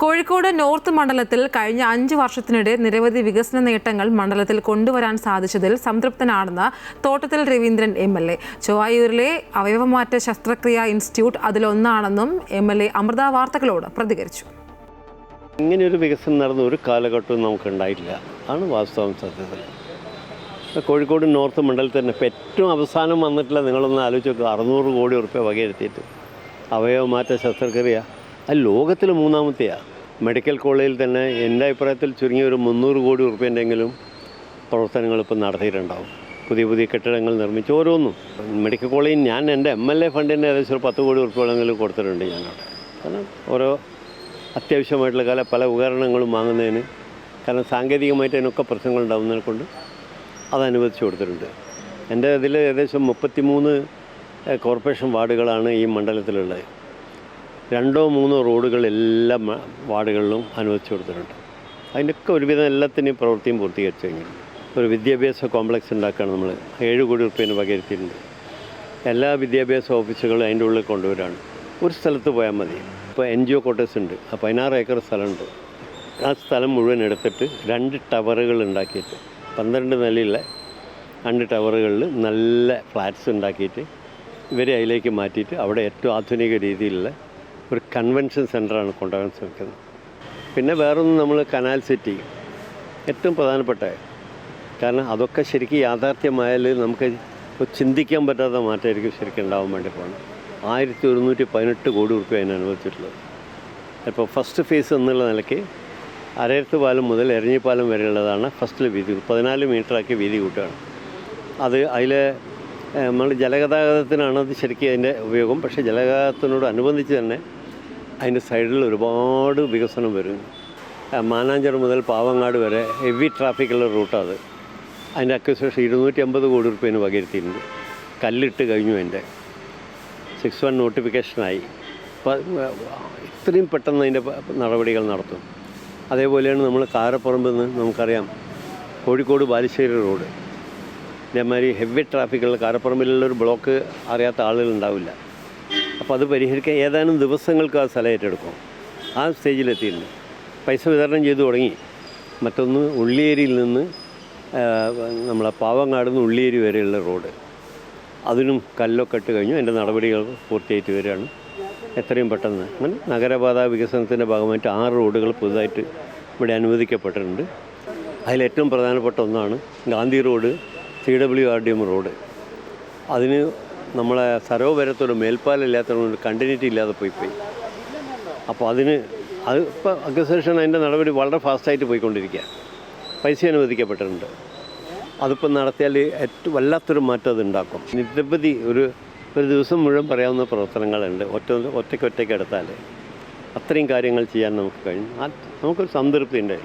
Kozhikode north മണ്ഡലത്തിൽ കഴിഞ്ഞ 5 വർഷത്തിനിടെ നിരവധി വികസന നേട്ടങ്ങൾ മണ്ഡലത്തിൽ കൊണ്ടുവരാൻ സാധിച്ചതിൽ സംതൃപ്തനാണെന്ന് തോട്ടത്തിൽ രവീന്ദ്രൻ MLA. ചൊവ്വായൂരിലെ അവയവമാറ്റ ശസ്ത്രക്രിയാ ഇൻസ്റ്റിറ്റ്യൂട്ട് അതിലൊന്നാണെന്നും MLA അമൃത വാർത്തകളോട് പ്രതികരിച്ചു. ഇങ്ങനെയൊരു വികസനം നടന്ന ഒരു കാലഘട്ടവും നമുക്കുണ്ടായിട്ടില്ല. ആണ് വാസ്തവം. സത്യത്തിൽ കോഴിക്കോട് നോർത്ത് മണ്ഡലത്തിൽ തന്നെ ഇപ്പോൾ ഏറ്റവും അവസാനം വന്നിട്ടില്ല. നിങ്ങളൊന്ന് ആലോചിച്ച് നോക്കുക, 600 കോടി റുപ്യ വകയിരുത്തിയിട്ട് അവയവമാറ്റ ശസ്ത്രക്രിയ അത് ലോകത്തിൽ 3ാമത്തെയാണ്. മെഡിക്കൽ കോളേജിൽ തന്നെ എൻ്റെ അഭിപ്രായത്തിൽ ചുരുങ്ങിയ ഒരു 300 കോടി റുപ്യൻ്റെങ്കിലും പ്രവർത്തനങ്ങൾ ഇപ്പം നടത്തിയിട്ടുണ്ടാവും. പുതിയ കെട്ടിടങ്ങൾ നിർമ്മിച്ച് ഓരോന്നും. മെഡിക്കൽ കോളേജിൽ ഞാൻ എൻ്റെ MLA ഫണ്ടിൻ്റെ ഏകദേശം ഒരു 10 കോടി റുപ്യകളെങ്കിലും കൊടുത്തിട്ടുണ്ട് ഞാനവിടെ. കാരണം ഓരോ അത്യാവശ്യമായിട്ടുള്ള പല ഉപകരണങ്ങളും വാങ്ങുന്നതിന്, കാരണം സാങ്കേതികമായിട്ട് അതിനൊക്കെ പ്രശ്നങ്ങളുണ്ടാകുന്നതിനെ കൊണ്ട് അത് അനുവദിച്ചു കൊടുത്തിട്ടുണ്ട്. എൻ്റെ ഇതിൽ ഏകദേശം 33 കോർപ്പറേഷൻ വാർഡുകളാണ് ഈ മണ്ഡലത്തിലുള്ളത്. 2 or 3 റോഡുകൾ എല്ലാ വാർഡുകളിലും അനുവദിച്ചു കൊടുത്തിട്ടുണ്ട്. അതിൻ്റെയൊക്കെ ഒരുവിധം എല്ലാത്തിനെയും പ്രവൃത്തിയും പൂർത്തീകരിച്ചു കഴിഞ്ഞു. ഒരു വിദ്യാഭ്യാസ കോംപ്ലക്സ് ഉണ്ടാക്കുകയാണ്. നമ്മൾ 7 കോടി റുപ്യേന് വകയിരുത്തിയിട്ടുണ്ട്. എല്ലാ വിദ്യാഭ്യാസ ഓഫീസുകളും അതിൻ്റെ ഉള്ളിൽ കൊണ്ടുവരാണ്. ഒരു സ്ഥലത്ത് പോയാൽ മതി. ഇപ്പോൾ NGO ക്വാർട്ടേഴ്സ് ഉണ്ട്. 16 ഏക്കർ സ്ഥലമുണ്ട്. ആ സ്ഥലം മുഴുവൻ എടുത്തിട്ട് 2 ടവറുകൾ ഉണ്ടാക്കിയിട്ട് 12 നിലയുള്ള 2 ടവറുകളിൽ നല്ല ഫ്ലാറ്റ്സ് ഉണ്ടാക്കിയിട്ട് ഇവരെ അതിലേക്ക് മാറ്റിയിട്ട് അവിടെ ഏറ്റവും ആധുനിക രീതിയിലുള്ള ഒരു കൺവെൻഷൻ സെൻ്ററാണ് കൊണ്ടുപോകാൻ ശ്രമിക്കുന്നത്. പിന്നെ വേറൊന്ന് നമ്മൾ കനാൽ സിറ്റി ഏറ്റവും പ്രധാനപ്പെട്ട, കാരണം അതൊക്കെ ശരിക്കും യാഥാർത്ഥ്യമായാൽ നമുക്ക് ചിന്തിക്കാൻ പറ്റാത്ത മാറ്റമായിരിക്കും ശരിക്കും ഉണ്ടാവാൻ വേണ്ടി പോകുന്നത്. 1118 കോടി റുപ്യ അതിന് അനുവദിച്ചിട്ടുള്ളത്. ഇപ്പോൾ ഫസ്റ്റ് ഫേസ് എന്നുള്ള നിലയ്ക്ക് അരയത്ത് പാലം മുതൽ എരഞ്ഞിപ്പാലം വരെയുള്ളതാണ് ഫസ്റ്റിൽ വീതി. 14 മീറ്ററാക്കി വീതി കൂട്ടുകയാണ്. അതിൽ നമ്മൾ ജലഗതാഗതത്തിനാണ് അത് ശരിക്കും അതിൻ്റെ ഉപയോഗം. പക്ഷേ ജലഗതാഗതത്തിനോടനുബന്ധിച്ച് തന്നെ അതിൻ്റെ സൈഡിൽ ഒരുപാട് വികസനം വരും. മാനാഞ്ചിറ മുതൽ പാവങ്ങാട് വരെ ഹെവി ട്രാഫിക്കുള്ള റൂട്ടാണ്. അതിൻ്റെ അക്വിസിഷൻ 250 കോടി റുപ്യേന് വകയിരുത്തിയിട്ടുണ്ട്. കല്ലിട്ട് കഴിഞ്ഞു. അതിൻ്റെ 6-1 നോട്ടിഫിക്കേഷനായി. അപ്പോൾ ഇത്രയും പെട്ടെന്ന് അതിൻ്റെ നടപടികൾ നടത്തും. അതേപോലെയാണ് നമ്മൾ കാരപ്പറമ്പിൽ നിന്ന് നമുക്കറിയാം കോഴിക്കോട് ബാലുശ്ശേരി റോഡ്. ഇതേമാതിരി ഹെവി ട്രാഫിക്കുള്ള കാരപ്പറമ്പിലുള്ളൊരു ബ്ലോക്ക് അറിയാത്ത ആളുകളുണ്ടാവില്ല. അപ്പോൾ അത് പരിഹരിക്കാൻ ഏതാനും ദിവസങ്ങൾക്ക് ആ സ്ഥലം ഏറ്റെടുക്കും. ആ സ്റ്റേജിലെത്തിയിട്ടുണ്ട്. പൈസ വിതരണം ചെയ്തു തുടങ്ങി. മറ്റൊന്ന് ഉള്ളിയേരിയിൽ നിന്ന് നമ്മളെ പാവങ്ങാട് നിന്ന് ഉള്ളിയേരി വരെയുള്ള റോഡ്, അതിനും കല്ലൊക്കെ ഇട്ട് കഴിഞ്ഞു. അതിൻ്റെ നടപടികൾ പൂർത്തിയായിട്ട് വരികയാണ്. എത്രയും പെട്ടെന്ന് അങ്ങനെ നഗരപാത വികസനത്തിൻ്റെ ഭാഗമായിട്ട് 6 റോഡുകൾ പുതുതായിട്ട് ഇവിടെ അനുവദിക്കപ്പെട്ടിട്ടുണ്ട്. അതിലേറ്റവും പ്രധാനപ്പെട്ട ഒന്നാണ് ഗാന്ധി റോഡ്, CWRDM റോഡ്. അതിന് നമ്മളെ സരോവരത്തൊരു മേൽപ്പാലമില്ലാത്തതുകൊണ്ട് കണ്ടിന്യൂറ്റി ഇല്ലാതെ പോയി. അപ്പോൾ അത് ഇപ്പോൾ അക്വിസിഷൻ അതിൻ്റെ നടപടി വളരെ ഫാസ്റ്റായിട്ട് പോയിക്കൊണ്ടിരിക്കുക. പൈസ അനുവദിക്കപ്പെട്ടിട്ടുണ്ട്. അതിപ്പോൾ നടത്തിയാൽ ഏറ്റവും വല്ലാത്തൊരു മാറ്റം അത് ഉണ്ടാക്കും. നിരവധി ഒരു ദിവസം മുഴുവൻ പറയാവുന്ന പ്രവർത്തനങ്ങളുണ്ട്. ഒറ്റയ്ക്ക് എടുത്താൽ അത്രയും കാര്യങ്ങൾ ചെയ്യാൻ നമുക്ക് കഴിയും. നമുക്കൊരു സംതൃപ്തി ഉണ്ട്.